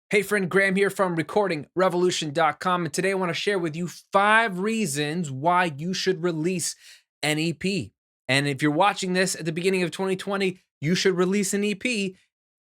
Hey friend, Graham here from recordingrevolution.com, and today I want to share with you 5 reasons why you should release an EP. And if you're watching this at the beginning of 2020, you should release an EP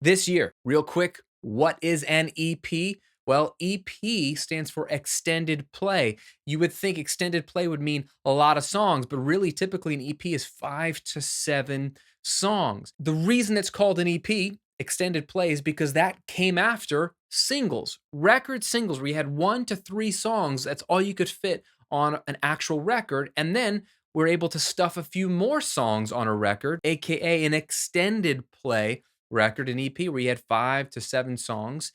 this year. Real quick, what is an EP? Well, EP stands for extended play. You would think extended play would mean a lot of songs, but really typically an EP is 5 to 7 songs. The reason it's called an EP, extended plays, because that came after singles, record singles, where you had 1 to 3 songs. That's all you could fit on an actual record. And then we're able to stuff a few more songs on a record, AKA an extended play record, an EP, where you had 5 to 7 songs.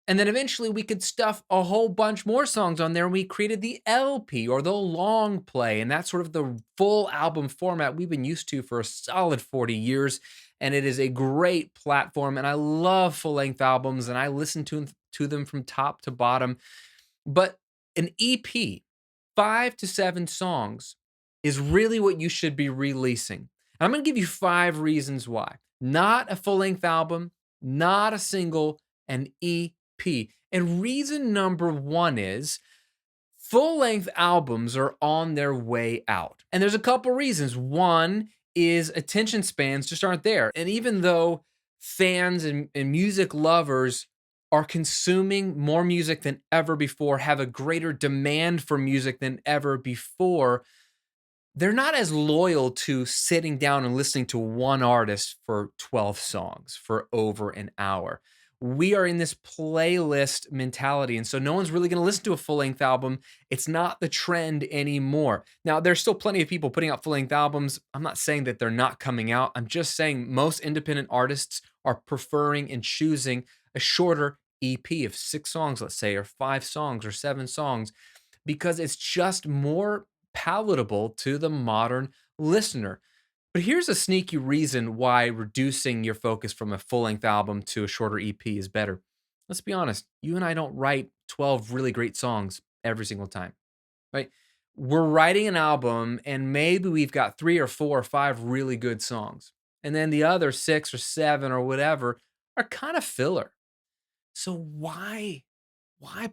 And then eventually we could stuff a whole bunch more songs on there. And we created the LP or the long play. And that's sort of the full album format we've been used to for a solid 40 years. And it is a great platform. And I love full length albums and I listen to them from top to bottom. But an EP, 5 to 7 songs, is really what you should be releasing. And I'm going to give you 5 reasons why. Not a full length album, not a single, an EP. And reason number one is full length albums are on their way out. And there's a couple reasons. One is attention spans just aren't there. And even though fans and music lovers are consuming more music than ever before, have a greater demand for music than ever before, they're not as loyal to sitting down and listening to one artist for 12 songs for over an hour. We are in this playlist mentality. And so no one's really going to listen to a full length album. It's not the trend anymore. Now, there's still plenty of people putting out full length albums. I'm not saying that they're not coming out. I'm just saying most independent artists are preferring and choosing a shorter EP of 6 songs, let's say, or 5 songs or 7 songs, because it's just more palatable to the modern listener. But here's a sneaky reason why reducing your focus from a full length album to a shorter EP is better. Let's be honest, you and I don't write 12 really great songs every single time, right? We're writing an album and maybe we've got 3 or 4 or 5 really good songs. And then the other 6 or 7 or whatever are kind of filler. So why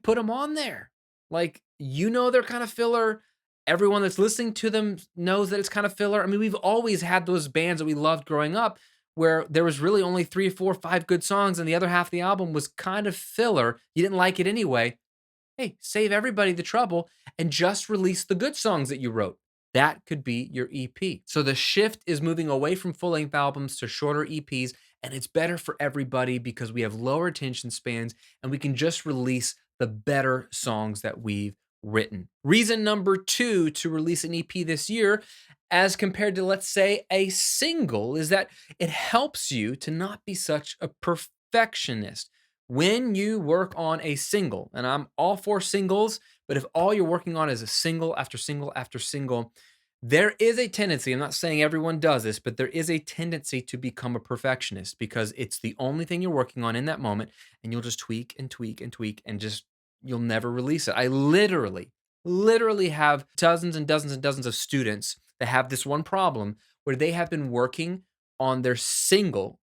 put them on there? Like, they're kind of filler. Everyone that's listening to them knows that it's kind of filler. I mean, we've always had those bands that we loved growing up where there was really only 3, 4, 5 good songs and the other half of the album was kind of filler. You didn't like it anyway. Hey, save everybody the trouble and just release the good songs that you wrote. That could be your EP. So the shift is moving away from full length albums to shorter EPs, and it's better for everybody because we have lower attention spans and we can just release the better songs that we've written. Reason number two to release an EP this year, as compared to, let's say, a single, is that it helps you to not be such a perfectionist. When you work on a single, and I'm all for singles, but if all you're working on is a single after single after single, there is a tendency, I'm not saying everyone does this, but there is a tendency to become a perfectionist because it's the only thing you're working on in that moment, and you'll just tweak and tweak and tweak and just you'll never release it. I literally have dozens and dozens and dozens of students that have this one problem where they have been working on their single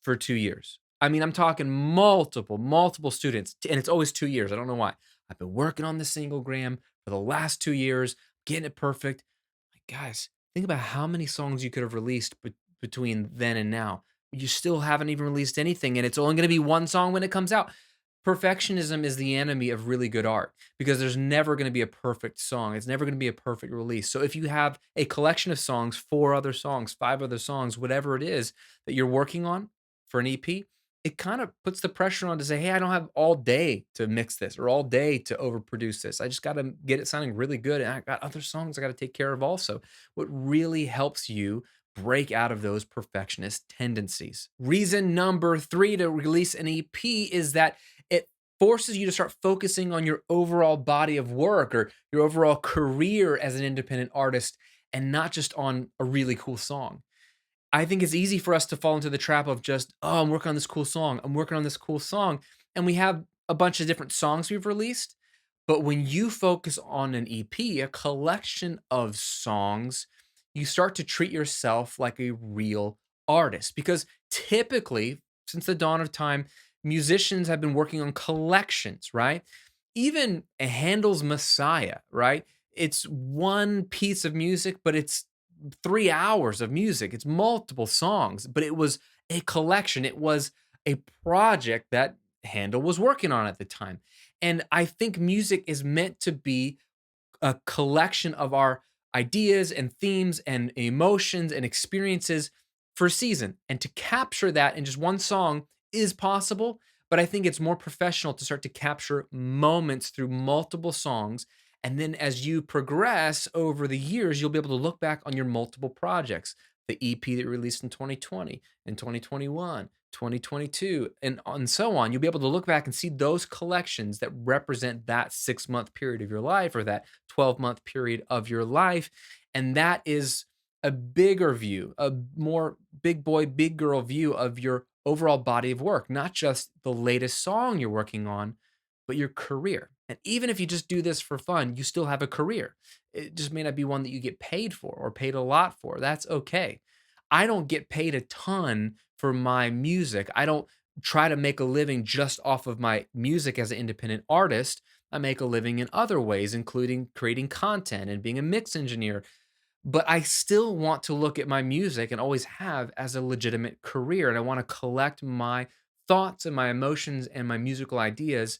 for 2 years. I mean, I'm talking multiple students, and it's always 2 years. I don't know why. I've been working on the single, Graham, for the last 2 years, getting it perfect. Like, guys, think about how many songs you could have released between then and now. You still haven't even released anything, and it's only going to be one song when it comes out. Perfectionism is the enemy of really good art because there's never going to be a perfect song. It's never going to be a perfect release. So if you have a collection of songs, 4 other songs, 5 other songs, whatever it is that you're working on for an EP, it kind of puts the pressure on to say, hey, I don't have all day to mix this or all day to overproduce this. I just got to get it sounding really good. And I got other songs I got to take care of also. What really helps you break out of those perfectionist tendencies. Reason number three to release an EP is that it forces you to start focusing on your overall body of work or your overall career as an independent artist and not just on a really cool song. I think it's easy for us to fall into the trap of just, oh, I'm working on this cool song. I'm working on this cool song. And we have a bunch of different songs we've released. But when you focus on an EP, a collection of songs, you start to treat yourself like a real artist. Because typically, since the dawn of time, Musicians have been working on collections, right? Even Handel's Messiah, right? It's one piece of music, but it's 3 hours of music. It's multiple songs, but it was a collection. It was a project that Handel was working on at the time. And I think music is meant to be a collection of our ideas and themes and emotions and experiences for a season. And to capture that in just one song is possible, but I think it's more professional to start to capture moments through multiple songs. And then as you progress over the years, you'll be able to look back on your multiple projects, the EP that you released in 2020, in 2021, 2022, and so on. You'll be able to look back and see those collections that represent that 6 month period of your life or that 12-month period of your life. And that is a bigger view, a more big boy, big girl view of your overall body of work, not just the latest song you're working on, but your career. And even if you just do this for fun, you still have a career. It just may not be one that you get paid for or paid a lot for. That's okay. I don't get paid a ton for my music. I don't try to make a living just off of my music as an independent artist. I make a living in other ways, including creating content and being a mix engineer. But I still want to look at my music and always have as a legitimate career. And I want to collect my thoughts and my emotions and my musical ideas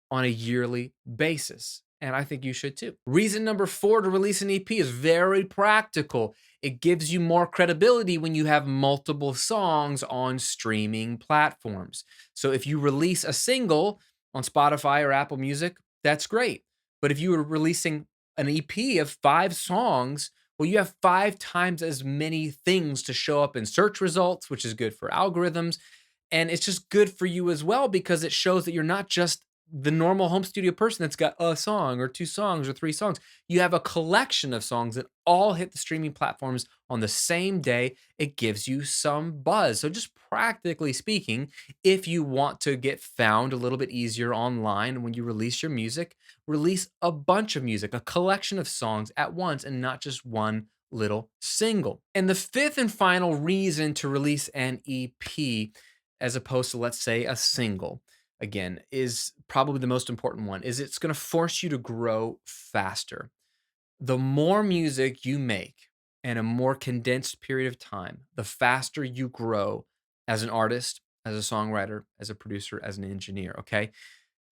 on a yearly basis. And I think you should too. Reason number four to release an EP is very practical. It gives you more credibility when you have multiple songs on streaming platforms. So if you release a single on Spotify or Apple Music, that's great. But if you were releasing an EP of 5 songs, well, you have 5 times as many things to show up in search results, which is good for algorithms. And it's just good for you as well because it shows that you're not just the normal home studio person that's got a song or 2 songs or 3 songs. You have a collection of songs that all hit the streaming platforms on the same day. It gives you some buzz. So, just practically speaking, if you want to get found a little bit easier online when you release your music, release a bunch of music, a collection of songs at once and not just one little single. And the fifth and final reason to release an EP as opposed to, let's say, a single, again, is probably the most important one, is it's going to force you to grow faster. The more music you make in a more condensed period of time, the faster you grow as an artist, as a songwriter, as a producer, as an engineer, okay?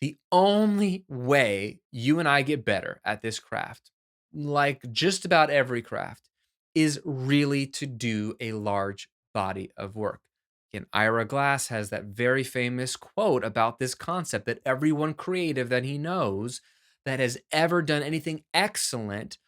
The only way you and I get better at this craft, like just about every craft, is really to do a large body of work. Again, Ira Glass has that very famous quote about this concept that everyone creative that he knows that has ever done anything excellent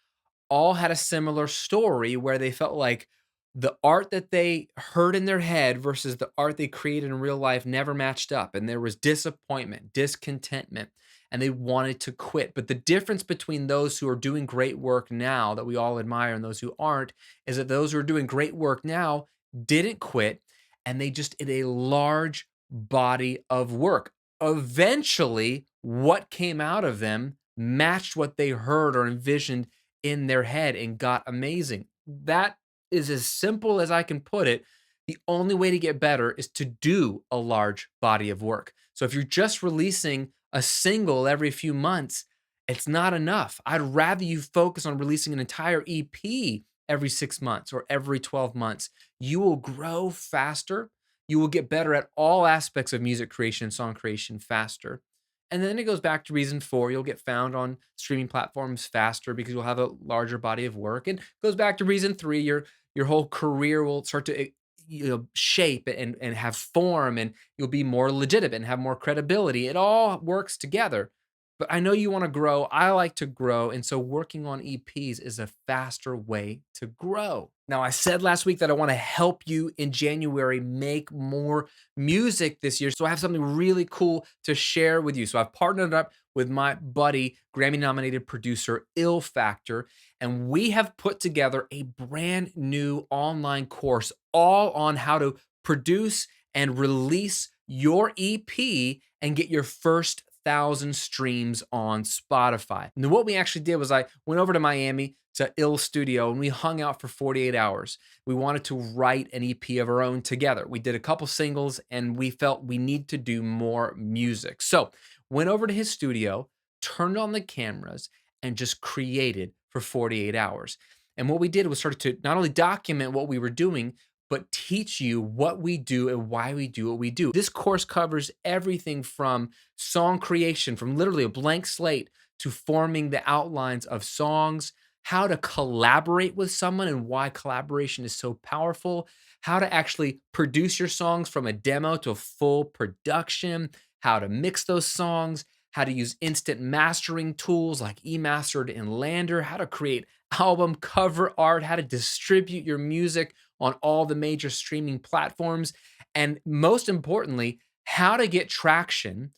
all had a similar story where they felt like the art that they heard in their head versus the art they created in real life never matched up. And there was disappointment, discontentment, and they wanted to quit. But the difference between those who are doing great work now that we all admire and those who aren't is that those who are doing great work now didn't quit and they just did a large body of work. Eventually, what came out of them matched what they heard or envisioned in their head and got amazing. That is as simple as I can put it. The only way to get better is to do a large body of work. So if you're just releasing a single every few months, it's not enough. I'd rather you focus on releasing an entire EP every 6 months or every 12 months. You will grow faster. You will get better at all aspects of music creation, song creation faster. And then it goes back to reason four. You'll get found on streaming platforms faster because you'll have a larger body of work. And goes back to reason three. Your whole career will start to shape and have form, and you'll be more legitimate and have more credibility. It all works together. But I know you want to grow. I like to grow. And so working on EPs is a faster way to grow. Now, I said last week that I want to help you in January make more music this year. So I have something really cool to share with you. So I've partnered up with my buddy, Grammy-nominated producer Ill Factor, and we have put together a brand new online course all on how to produce and release your EP and get your first 1,000 streams on Spotify. And then what we actually did was I went over to Miami to Ill Studio and we hung out for 48 hours. We wanted to write an EP of our own together. We did a couple singles and we felt we need to do more music. So went over to his studio, turned on the cameras, and just created for 48 hours. And what we did was started to not only document what we were doing, but teach you what we do and why we do what we do. This course covers everything from song creation, from literally a blank slate to forming the outlines of songs, how to collaborate with someone and why collaboration is so powerful, how to actually produce your songs from a demo to a full production, how to mix those songs, how to use instant mastering tools like eMastered and Lander, how to create album cover art, how to distribute your music on all the major streaming platforms, and most importantly, how to get traction,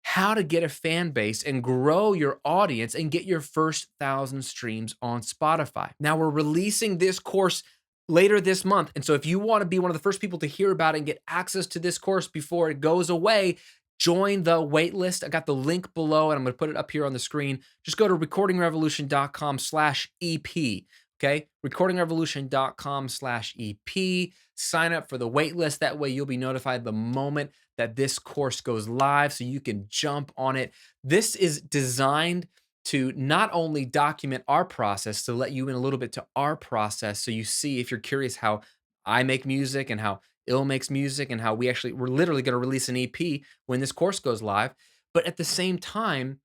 how to get a fan base and grow your audience and get your first 1,000 streams on Spotify. Now, we're releasing this course later this month. And so if you want to be one of the first people to hear about it and get access to this course before it goes away, join the waitlist. I got the link below and I'm going to put it up here on the screen. Just go to recordingrevolution.com/EP. Okay. Recordingrevolution.com/EP. Sign up for the waitlist. That way you'll be notified the moment that this course goes live so you can jump on it. This is designed to not only document our process, to let you in a little bit to our process. So you see, if you're curious how I make music and how Ill makes music and how we're literally going to release an EP when this course goes live, but at the same time,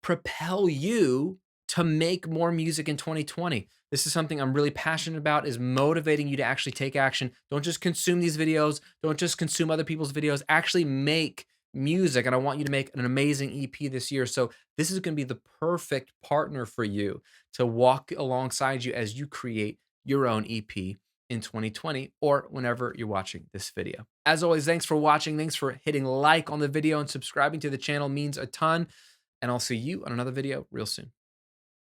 propel you to make more music in 2020. This is something I'm really passionate about, is motivating you to actually take action. Don't just consume these videos. Don't just consume other people's videos. Actually make music. And I want you to make an amazing EP this year. So this is going to be the perfect partner for you to walk alongside you as you create your own EP in 2020 or whenever you're watching this video. As always, thanks for watching. Thanks for hitting like on the video and subscribing to the channel, means a ton. And I'll see you on another video real soon.